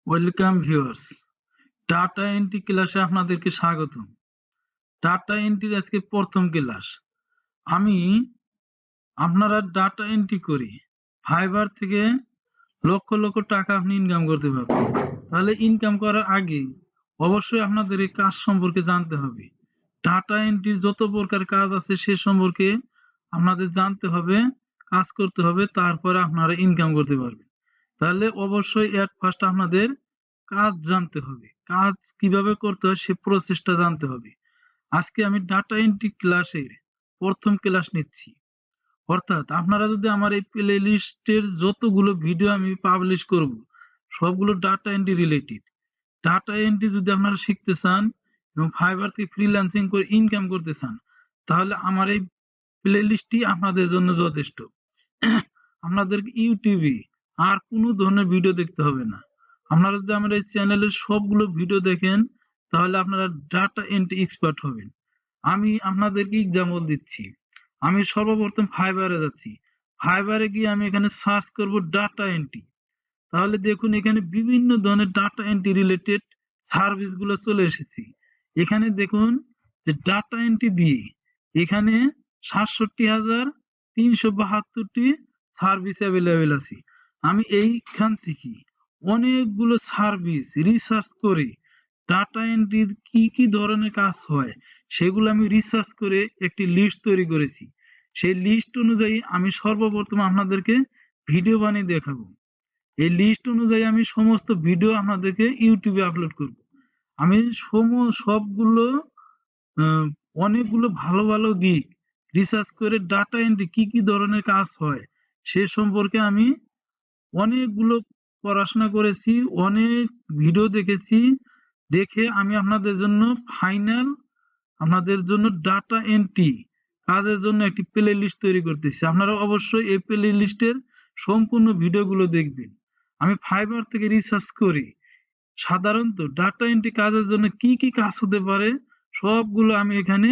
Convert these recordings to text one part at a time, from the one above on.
Welcome viewers, data entry ক্লাসে আপনাদেরকে স্বাগতম। ডাটা এন্ট্রির আজকে প্রথম ক্লাস। আমি আপনারা ডাটা এন্ট্রি করে ফাইবার থেকে লক্ষ লক্ষ টাকা আপনি ইনকাম করতে পারবেন। তাহলে ইনকাম করার আগে অবশ্যই আপনাদের এই কাজ সম্পর্কে জানতে হবে। ডাটা এন্ট্রির যত প্রকার কাজ আছে সে সম্পর্কে আপনাদের জানতে হবে, কাজ করতে হবে, তারপরে আপনারা ইনকাম করতে পারবেন। তাহলে অবশ্যই এট ফার্স্ট আপনাদের কাজ জানতে হবে, কাজ কিভাবে করতে হয় সে প্রসেসটা জানতে হবে। আজকে আমি ডাটা এন্ট্রি ক্লাসের প্রথম ক্লাস নিচ্ছি। অর্থাৎ আপনারা যদি আমার এই প্লে লিস্টের যতগুলো ভিডিও আমি পাবলিশ করব সবগুলো data entry related. Data entry যদি আপনারা শিখতে চান এবং ফাইবার থেকে ফ্রিল্যান্সিং করে ইনকাম করতে চান, তাহলে আমার এই প্লে লিস্টটি আপনাদের জন্য যথেষ্ট। আপনাদেরকে ইউটিউবে আর কোনো ধরনের ভিডিও দেখতে হবে না। আপনারা যদি আমার এই চ্যানেলের সবগুলো ভিডিও দেখেন তাহলে আপনারা ডাটা এন্ট্রি এক্সপার্ট হবেন। আমি আপনাদেরকে এক্সাম্পল দিচ্ছি। আমি সর্বপ্রথম ফাইবারে যাচ্ছি। ফাইবারে গিয়ে আমি এখানে সার্চ করব ডাটা এন্ট্রি। তাহলে দেখুন এখানে বিভিন্ন ধরনের ডাটা এন্ট্রি রিলেটেড সার্ভিস গুলো চলে এসেছে। এখানে দেখুন যে ডাটা এন্ট্রি দিয়ে এখানে ৬৭,৩৭২টি সার্ভিস অ্যাভেলেবেল আছে। আমি এইখান থেকে অনেকগুলো সার্ভিস রিসার্চ করে ডাটা এন্ট্রির কি কি ধরনের কাজ হয় সেগুলো আমি রিসার্চ করে একটি লিস্ট তৈরি করেছি। সেই লিস্ট অনুযায়ী আমি সর্বপ্রথম আপনাদেরকে ভিডিও বানিয়ে দেখাবো। এই লিস্ট অনুযায়ী আমি সমস্ত ভিডিও আপনাদেরকে ইউটিউবে আপলোড করব। আমি সবগুলো আহ, অনেকগুলো ভালো ভালো দিক রিসার্চ করে ডাটা এন্ট্রি কি কি ধরনের কাজ হয় সে সম্পর্কে আমি অনেকগুলো পড়াশোনা করেছি, অনেক ভিডিও দেখেছি। দেখে আমি আপনাদের জন্য ফাইনাল আপনাদের জন্য ডাটা এন্ট্রি কাজের জন্য একটি প্লে লিস্ট তৈরি করতেছি। আপনারা অবশ্যই এই প্লে লিস্টের সম্পূর্ণ ভিডিওগুলো দেখবেন। আমি ফাইবার থেকে রিসার্চ করি সাধারণত ডাটা এন্ট্রি কাজের জন্য কি কি কাজ হতে পারে সবগুলো আমি এখানে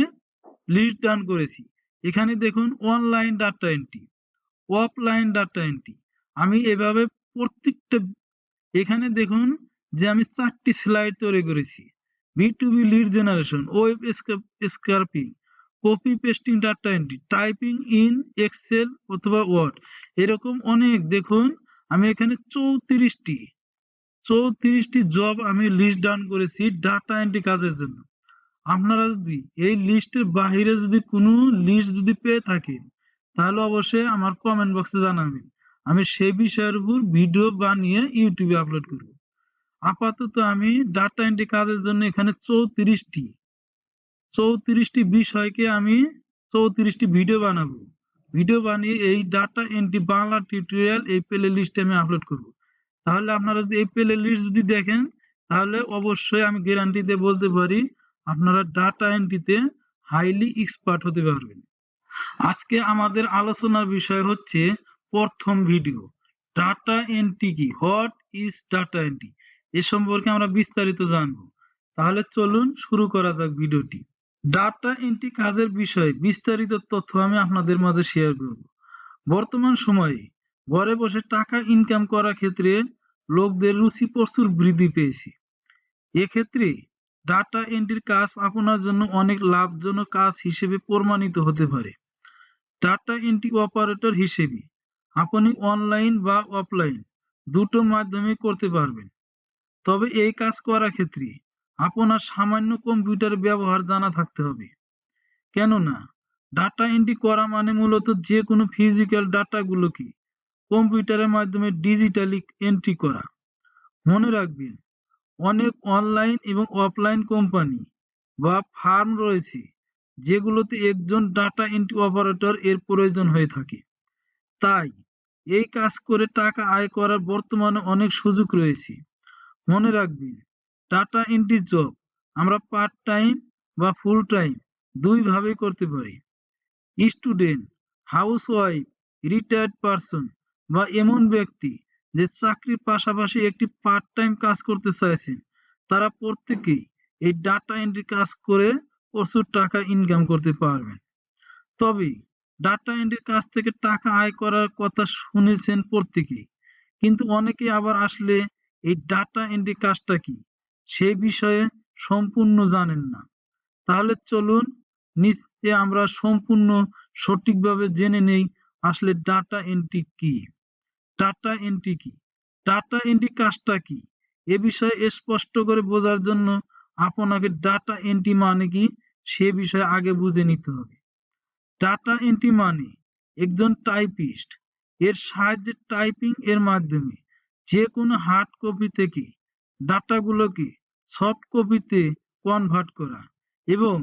লিস্ট ডাউন করেছি। এখানে দেখুন online data entry, offline data entry. আমি এভাবে প্রত্যেকটা এখানে দেখুন যে আমি 4টি স্লাইড তৈরি করেছি। B2B lead generation, web scraping, copy pasting data entry, typing in Excel অথবা ওয়ার্ড, এরকম অনেক। দেখুন আমি এখানে 34টি জব আমি লিস্ট ডাউন করেছি ডাটা এন্ট্রি কাজের জন্য। আপনারা যদি এই লিস্টের বাহিরে যদি কোনো লিস্ট যদি পেয়ে থাকেন তাহলে অবশ্যই আমার কমেন্ট বক্সে জানাবেন। আমি সেই বিষয়ের উপর ভিডিও বানিয়ে ইউটিউবে আপলোড করব। আপাতত আমি ডাটা এন্ট্রি কাজের জন্য এখানে 34টি বিষয়কে আমি 34টি ভিডিও বানাবো। ভিডিও বানিয়ে এই ডাটা এন্ট্রি বাংলা টিউটোরিয়াল এই প্লে লিস্টে আমি আপলোড করব। তাহলে আপনারা যদি এই প্লে লিস্ট যদি দেখেন তাহলে অবশ্যই আমি গ্যারান্টি দিয়ে বলতে পারি আপনারা ডাটা এন্ট্রিতে হাইলি এক্সপার্ট হতে পারবেন। আজকে আমাদের আলোচনার বিষয় হচ্ছে প্রথম ভিডিও, ডাটা এন্ট্রি কি, হোয়াট ইজ ডাটা এন্ট্রি, এ সম্পর্কে আমরা বিস্তারিত জানবো। তাহলে চলুন শুরু করা যাক ভিডিওটি। ডাটা এন্ট্রি কাজের বিষয়ে বিস্তারিত তথ্য আমি আপনাদের মাঝে শেয়ার করব। বর্তমান সময়ে ঘরে বসে টাকা ইনকাম করার ক্ষেত্রে লোকদের রুচি প্রচুর বৃদ্ধি পেয়েছে। এক্ষেত্রে ডাটা এন্ট্রির কাজ আপনার জন্য অনেক লাভজনক কাজ হিসেবে প্রমাণিত হতে পারে। ডাটা এন্ট্রি অপারেটর হিসেবে আপনি অনলাইন বা অফলাইন দুটো মাধ্যমে করতে পারবেন। তবে এই কাজ করার ক্ষেত্রে আপনার সামান্য কম্পিউটার ব্যবহার জানা থাকতে হবে। কেননা ডাটা এন্ট্রি করা মানে মূলত যে কোনো ফিজিক্যাল ডাটাগুলোকে কম্পিউটারের মাধ্যমে ডিজিটালি এন্ট্রি করা। মনে রাখবেন, অনেক অনলাইন এবং অফলাইন কোম্পানি বা ফার্ম রয়েছে যেগুলোতে একজন ডাটা এন্ট্রি অপারেটর এর প্রয়োজন হয়ে থাকে। তাই এই কাজ করে টাকা আয় করার বর্তমানে অনেক সুযোগ রয়েছে। মনে রাখবেন, ডাটা এন্ট্রি জব আমরা পার্ট টাইম বা ফুল টাইম দুই ভাবে করতে পারি। স্টুডেন্ট, হাউসওয়াইফ, রিটায়ার্ড পারসন বা এমন ব্যক্তি যে চাকরির পাশাপাশি একটি পার্ট টাইম কাজ করতে চাইছেন, তারা প্রত্যেকেই এই ডাটা এন্ট্রি কাজ করে প্রচুর টাকা ইনকাম করতে পারবেন। তবে ডাটা এন্ট্রির কাজ থেকে টাকা আয় করার কথা শুনেছেন প্রত্যেকেই, কিন্তু অনেকে আবার আসলে এই ডাটা এন্ট্রি কাজটা কি সে বিষয়ে সম্পূর্ণ জানেন না। তাহলে চলুন নিচে আমরা সম্পূর্ণ সঠিকভাবে জেনে নেই আসলে ডাটা এন্ট্রি কি। ডাটা এন্ট্রি কি? ডাটা এন্ট্রি কাজটা কি? এ বিষয়ে স্পষ্ট করে বোঝার জন্য আপনাকে ডাটা এন্ট্রি মানে কি সে বিষয়ে আগে বুঝে নিতে হবে। ডাটা এন্ট্রি মানে একজন টাইপিস্ট এর সাহায্যে টাইপিং এর মাধ্যমে যে কোনো হার্ড কপি থেকে ডাটাগুলোকে সফট কপিতে কনভার্ট করা এবং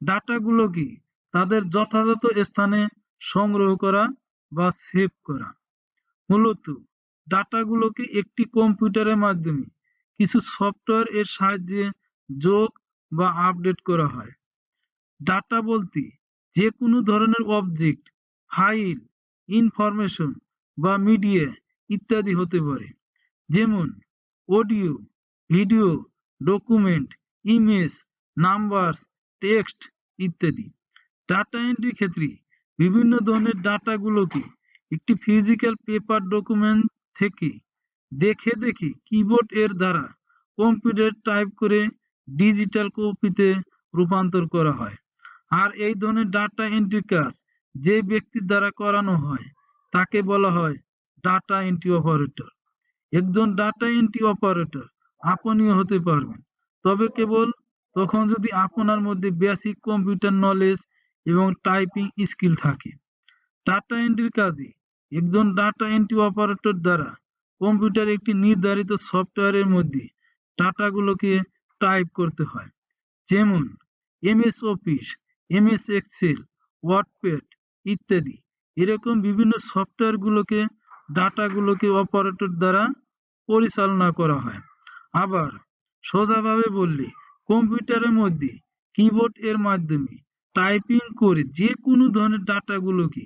ডাটাগুলোকে তাদের যথাযথ স্থানে সংগ্রহ করা বা সেভ করা। মূলত ডাটাগুলোকে একটি কম্পিউটারের মাধ্যমে কিছু সফটওয়্যার এর সাহায্যে যোগ বা আপডেট করা হয়। ডাটা বলতে যে কোনো ধরনের অবজেক্ট, ফাইল, ইনফরমেশন বা মিডিয়া ইত্যাদি হতে পারে। যেমন audio, video, document, image, numbers, text ইত্যাদি। ডাটা এন্ট্রির ক্ষেত্রে বিভিন্ন ধরনের ডাটাগুলোকে একটি ফিজিক্যাল পেপার ডকুমেন্ট থেকে দেখে দেখে কিবোর্ড এর দ্বারা কম্পিউটার টাইপ করে ডিজিটাল কপিতে রূপান্তর করা হয়। আর এই ধরনের ডাটা এন্ট্রি কাজ যে ব্যক্তির দ্বারা করানো হয় তাকে বলা হয় ডাটা এন্ট্রি অপারেটর। একজন ডাটা এন্ট্রি অপারেটর আপনিও হতে পারবেন, তবে কেবল তখন যদি আপনার মধ্যে বেসিক কম্পিউটার নলেজ এবং টাইপিং স্কিল থাকে। ডাটা এন্ট্রির কাজে একজন ডাটা এন্ট্রি অপারেটর দ্বারা কম্পিউটার একটি নির্ধারিত সফটওয়্যারের মধ্যে ডাটাগুলোকে টাইপ করতে হয়। যেমন MS Office, MS Excel, WordPad ইত্যাদি। এরকম বিভিন্ন সফটওয়্যারগুলোকে ডাটাগুলোকে অপারেটর দ্বারা পরিচালনা করা হয়। আবার সোজাভাবে বললে কম্পিউটারের মধ্যে কিবোর্ড এর মাধ্যমে টাইপিং করে যে কোনো ধরনের ডাটাগুলোকে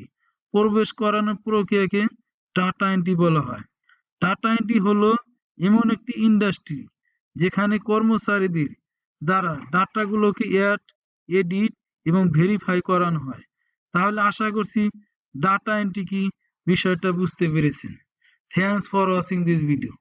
প্রবেশ করানোর প্রক্রিয়াকে ডাটা এন্ট্রি বলা হয়। ডাটা এন্ট্রি হলো এমন একটি ইন্ডাস্ট্রি যেখানে কর্মচারীদের দ্বারা ডাটাগুলোকে অ্যাড, এডিট এবং ভেরিফাই করানো হয়। তাহলে আশা করছি ডাটা এন্ট্রি কি বিষয়টা বুঝতে পেরেছেন। Thanks for watching this video.